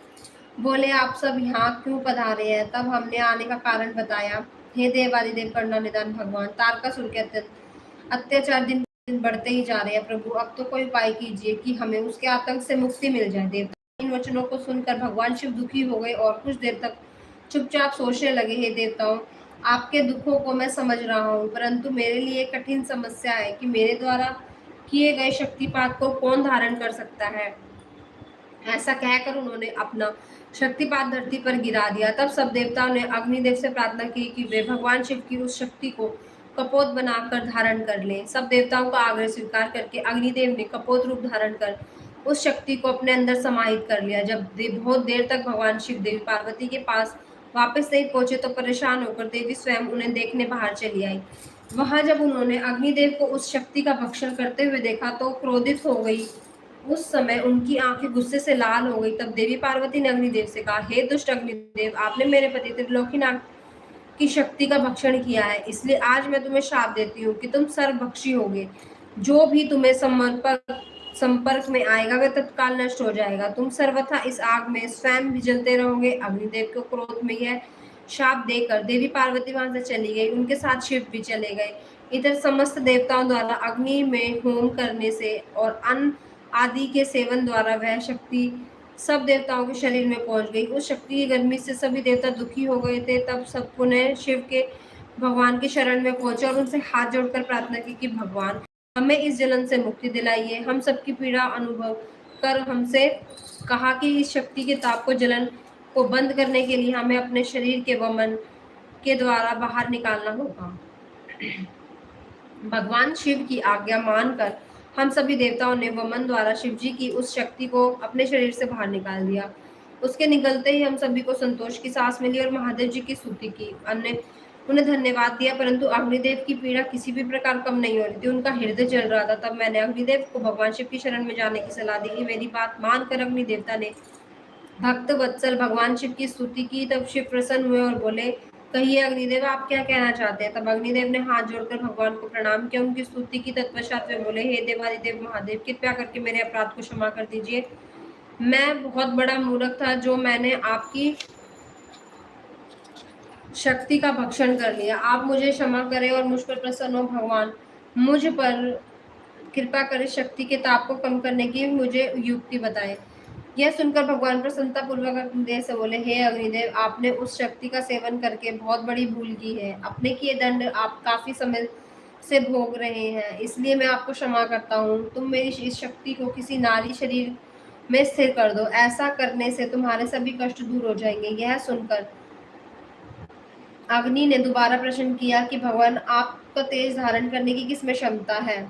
बोले, आप सब यहाँ क्यों पधारे हैं। तब हमने आने का कारण बताया। हे देवादिदेव करुणा निधान भगवान, तारकासुर के अत्याचार दिन दिन बढ़ते ही जा रहे हैं। प्रभु, अब तो कोई उपाय कीजिए कि हमें उसके आतंक से मुक्ति मिल जाए। देवता इन वचनों को सुनकर भगवान शिव दुखी हो गए और कुछ देर तक चुपचाप सोचने लगे। हे देवताओं, आपके दुखों को मैं समझ रहा हूँ, परंतु मेरे लिए कठिन समस्या है कि मेरे द्वारा किए गए शक्तिपात को कौन धारण कर सकता है। ऐसा कहकर उन्होंने अपना शक्तिपात धरती पर गिरा दिया। तब सब देवताओं ने अग्निदेव से प्रार्थना की कि वे भगवान शिव की उस शक्ति को कपोत बनाकर धारण कर लें। सब देवताओं का आग्रह स्वीकार करके अग्निदेव ने कपोत रूप धारण कर उस शक्ति को अपने अंदर समाहित कर लिया। जब बहुत देर तक भगवान शिव देवी पार्वती के पास वापस नहीं पहुंचे तो परेशान होकर देवी स्वयं उन्हें देखने बाहर चली आई। वहां जब उन्होंने अग्निदेव को उस शक्ति का भक्षण करते हुए देखा तो क्रोधित हो गई। उस समय उनकी आंखें गुस्से से लाल हो गई। तब देवी पार्वती ने अग्निदेव से कहा, हे दुष्ट अग्निदेव, आपने मेरे पति त्रिलोकीनाथ की शक्ति का भक्षण किया है, इसलिए आज मैं तुम्हें श्राप देती हूँ कि तुम सर्वभक्षी होगे। जो भी तुम्हें संपर्क में आएगा वह तत्काल नष्ट हो जाएगा। तुम सर्वथा इस आग में स्वयं भी जलते रहोगे। अग्निदेव को क्रोध में यह शाप देकर देवी पार्वती वहां से चली गई। उनके साथ शिव भी चले गए। इधर समस्त देवताओं द्वारा अग्नि में होम करने से और अन्न आदि के सेवन द्वारा वह शक्ति सब देवताओं के शरीर में पहुंच गई। उस शक्ति की गर्मी से सभी देवता दुखी हो गए थे। तब सब पुनः शिव के भगवान के शरण में पहुंचे और उनसे हाथ जोड़कर प्रार्थना की कि भगवान, हमें इस जलन से मुक्ति दिलाइए। हम सबकी पीड़ा अनुभव कर हमसे कहा कि इस शक्ति के ताप को जलन को बंद करने के लिए हमें अपने शरीर के वमन के द्वारा बाहर निकालना होगा। भगवान शिव की आज्ञा मानकर हम सभी देवताओं ने वमन द्वारा शिव जी की उस शक्ति को अपने शरीर से बाहर निकाल दिया। उसके निकलते ही हम सभी को संतोष की सांस मिली और महादेव जी की स्तुति की। हमने उन्हें धन्यवाद दिया, परंतु अग्निदेव की पीड़ा किसी भी प्रकार कम नहीं हो रही थी। उनका हृदय जल रहा था। तब मैंने अग्निदेव को भगवान शिव की शरण में जाने की सलाह दी। मेरी बात मानकर अग्निदेवता ने भक्त वत्सल भगवान शिव की स्तुति की। तब शिव प्रसन्न हुए और बोले, कहिए अग्निदेव, आप क्या कहना चाहते हैं। तब अग्निदेव ने हाथ जोड़कर भगवान को प्रणाम किया, उनकी स्तुति की। तत्पश्चात वे बोले, हे देवादिदेव महादेव, कृपया करके मेरे अपराध को क्षमा कर दीजिए। मैं बहुत बड़ा मूर्ख था जो मैंने आपकी शक्ति का भक्षण कर लिया। आप मुझे क्षमा करें और मुझ पर प्रसन्न हो। भगवान, मुझ पर कृपा करें, शक्ति के ताप को कम करने की मुझे युक्ति बताएं। यह सुनकर भगवान प्रसन्नता पूर्वक अग्निदेव से बोले, हे अग्निदेव, आपने उस शक्ति का सेवन करके बहुत बड़ी भूल की है। अपने किए दंड आप काफी समय से भोग रहे हैं, इसलिए मैं आपको क्षमा करता हूँ। तुम मेरी इस शक्ति को किसी नारी शरीर में स्थिर कर दो। ऐसा करने से तुम्हारे सभी कष्ट दूर हो जाएंगे। यह सुनकर अग्नि ने दोबारा प्रश्न किया कि भगवान, आपका तेज धारण करने की किसमें क्षमता है।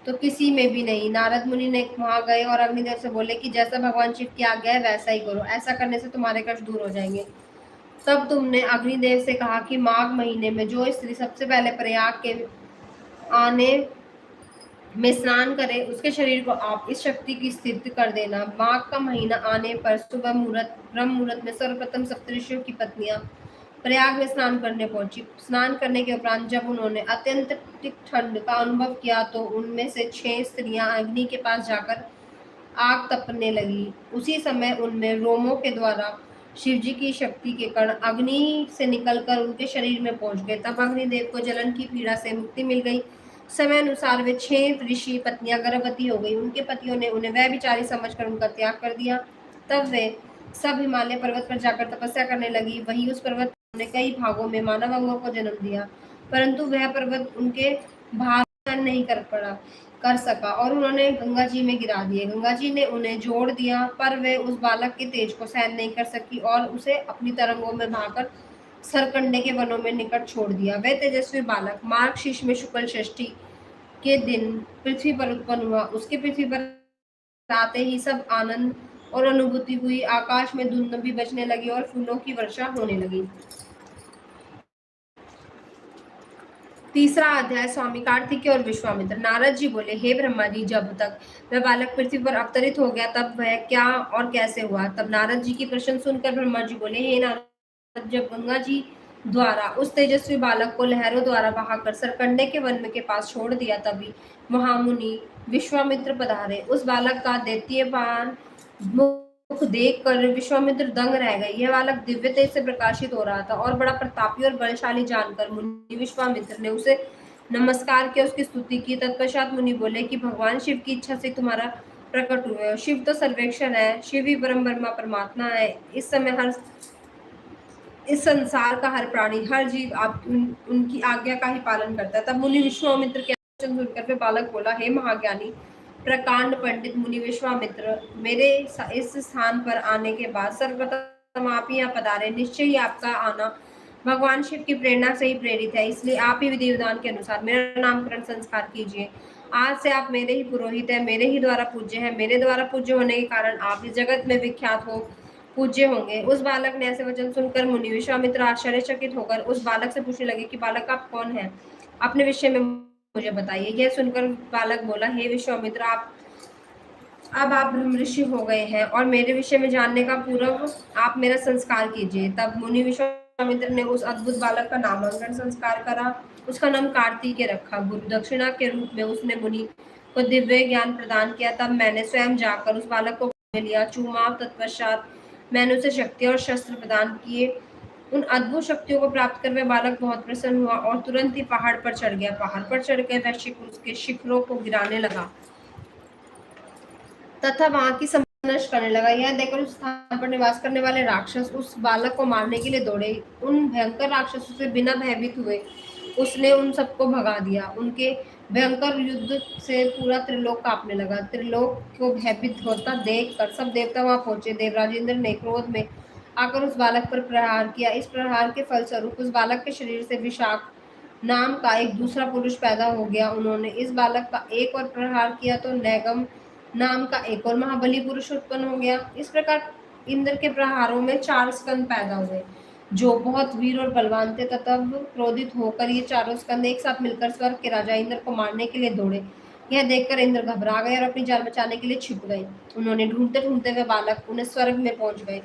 तो किसी में भी नहीं। नारद मुनि ने वहां गए और अग्निदेव से बोले कि जैसा भगवान शिव की आज्ञा है वैसा ही करो, ऐसा करने से तुम्हारे कष्ट दूर हो जाएंगे। तब तुमने अग्निदेव से कहा कि माघ महीने में जो स्त्री सबसे पहले प्रयाग के आने में स्नान करे उसके शरीर को आप इस शक्ति की स्थिति कर देना। माघ का महीना आने पर सुबह ब्रह्म मुहूर्त में सर्वप्रथम सप्तऋषियों की पत्नियां प्रयाग में स्नान करने पहुंची। स्नान करने के उपरांत जब उन्होंने अत्यंत ठंड का अनुभव किया तो उनमें से 6 स्त्रियां अग्नि के पास जाकर आग तपने लगी। उसी समय उनमें रोमों के द्वारा शिवजी की शक्ति के कण अग्नि से निकलकर उनके शरीर में पहुंच गए। तब अग्निदेव को जलन की पीड़ा से मुक्ति मिल गई। समय अनुसार वे 6 ऋषि पत्नियां गर्भवती हो गई। उनके पतियों ने उन्हें वह बिचारी समझकर उनका त्याग कर दिया। तब वे सब हिमालय पर्वत पर जाकर तपस्या करने लगी। वहीं उस पर्वत ने कई भागों में मानव अंगों को जन्म दिया। परंतु वह पर्वत उनके भार सहन नहीं कर सका और उन्होंने गंगा जी में गिरा दिए। गंगा जी ने उन्हें जोड़ दिया, पर वे उस बालक के तेज को सहन नहीं कर सकी और उसे अपनी तरंगों में बहाकर सरकंडे के वनों में निकट छोड़ दिया। वह तेजस्वी बालक मार्गशीर्ष में शुक्ल षष्ठी के दिन पृथ्वी पर उत्पन्न हुआ। उसके पृथ्वी पर आते ही सब आनंद और अनुभूति हुई। आकाश में धुंध भी बजने लगी और फूलों की वर्षा होने लगी। तीसरा अध्याय स्वामी कार्तिकेय और विश्वामित्र। नारद जी बोले, हे ब्रह्मा जी, जब तक वह बालक पृथ्वी पर अवतरित हो गया तब वह क्या और कैसे हुआ। तब नारद जी की प्रश्न सुनकर ब्रह्मा जी बोले, हे नारद, जब गंगा जी द्वारा उस तेजस्वी बालक को लहरों द्वारा बहाकर सरकंडे के वन के पास छोड़ दिया, तभी महामुनि विश्वामित्र पधारे। उस बालक का दैत्यपान मुख देख कर विश्वामित्र दंग रह गए। यह बालक दिव्य तेज से प्रकाशित हो रहा था और बड़ा प्रतापी और बलशाली जानकर मुनि विश्वामित्र ने उसे नमस्कार किया, उसकी स्तुति की। तत्पश्चात मुनि बोले कि भगवान शिव की इच्छा से तुम्हारा प्रकट हुए हो। शिव तो सर्वेक्षण है, शिव ही परम ब्रह्मा परमात्मा है। इस समय इस संसार का हर प्राणी, हर जीव उनकी आज्ञा का ही पालन करता है। तब मुनि विश्वामित्र के वचन सुनकर वे बालक बोला, हे महाज्ञानी प्रकांड पंडित मुनि विश्वामित्र, मेरे इस स्थान पर आने के बाद सर्वप्रथम आप ही यहाँ पधारे। निश्चय ही आपका आना भगवान शिव की प्रेरणा से ही प्रेरित है, इसलिए आप ही विधि विधान के अनुसार मेरा नामकरण संस्कार कीजिए। आज से आप मेरे ही पुरोहित है, मेरे ही द्वारा पूज्य है। मेरे द्वारा पूज्य होने के कारण आप इस जगत में विख्यात हो पूज्य होंगे। उस बालक ने ऐसे वचन सुनकर मुनि विश्वामित्र आश्चर्यचकित होकर उस बालक से पूछने लगे कि बालक आप कौन है, अपने विषय में मुझे बताइए। यह सुनकर बालक बोला, हे विश्वामित्र, अब आप ब्रह्म ऋषि हो गए हैं और मेरे विषय में जानने का पूर्व आप मेरा संस्कार कीजिए। तब मुनि विश्वामित्र ने उस अद्भुत बालक का नामांकन संस्कार करा। उसका नाम कार्तिकेय रखा। गुरु दक्षिणा के रूप में उसने मुनि को दिव्य ज्ञान प्रदान किया। तब मैंने स्वयं जाकर उस बालक को लिया, चूमा। तत्पश्चात मैंने उसे शक्ति और शस्त्र प्रदान किए। उन अद्भुत शक्तियों को प्राप्त कर वह बालक बहुत प्रसन्न हुआ और तुरंत ही पहाड़ पर चढ़ गया। पहाड़ पर चढ़कर वह उसके शिखरों को गिराने लगा तथा वहां की संपत्ति नष्ट करने लगा। यह देखकर उस स्थान पर निवास करने वाले राक्षस उस बालक को मारने के लिए दौड़े। उन भयंकर राक्षसों से बिना भयभीत हुए उसने उन सबको भगा दिया। उनके भयंकर युद्ध से पूरा त्रिलोक कांपने लगा। त्रिलोक को भयभीत होता देखकर सब देवता वहां पहुंचे। देवराज इंद्र ने क्रोध में आकर उस बालक पर प्रहार किया। इस प्रहार के फलस्वरूप उस बालक के शरीर से विशाख नाम का एक दूसरा पुरुष पैदा हो गया। उन्होंने इस बालक का एक और प्रहार किया तो नैगम नाम का एक और महाबली पुरुष उत्पन्न हो गया। इस प्रकार इंद्र के प्रहारों में 4 स्कंद पैदा हुए जो बहुत वीर और बलवान थे। तब क्रोधित होकर ये चारों स्कंद एक साथ मिलकर स्वर्ग के राजा इंद्र को मारने के लिए दौड़े। यह देखकर इंद्र घबरा गए और अपनी जान बचाने के लिए छिप गए। उन्होंने ढूंढते ढूंढते वे बालक उन्हें स्वर्ग में पहुंच गए।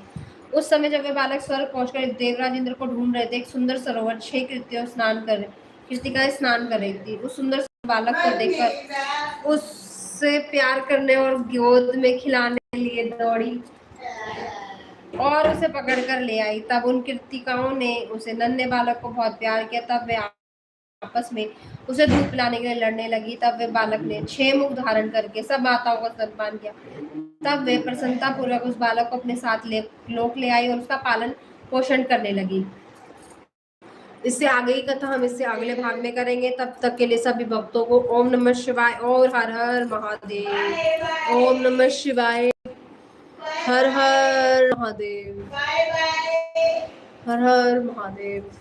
उस समय जब वे बालक स्वर्ग पहुंचकर देवराज इंद्र को ढूंढ रहे थे, एक सुंदर सरोवर 6 कृतिकाएं स्नान कर रही थी। उस सुंदर बालक को देखकर उससे प्यार करने और गोद में खिलाने के लिए दौड़ी और उसे पकड़कर ले आई। तब उन कृतिकाओं ने उसे नन्हे बालक को बहुत प्यार किया। तब वे आपस में उसे दूध पिलाने के लिए लड़ने लगी। तब वे बालक ने 6 मुख धारण करके सब माताओं का स्तनपान किया। तब वे प्रसन्नता पूर्वक उस बालक को अपने साथ लोक ले आई और उसका पालन पोषण करने लगी। इससे आगे की कथा हम इससे अगले भाग में करेंगे। तब तक के लिए सभी भक्तों को ओम नमः शिवाय और हर हर महादेव। ओम नमः शिवाय, हर हर महादेव, हर हर महादेव।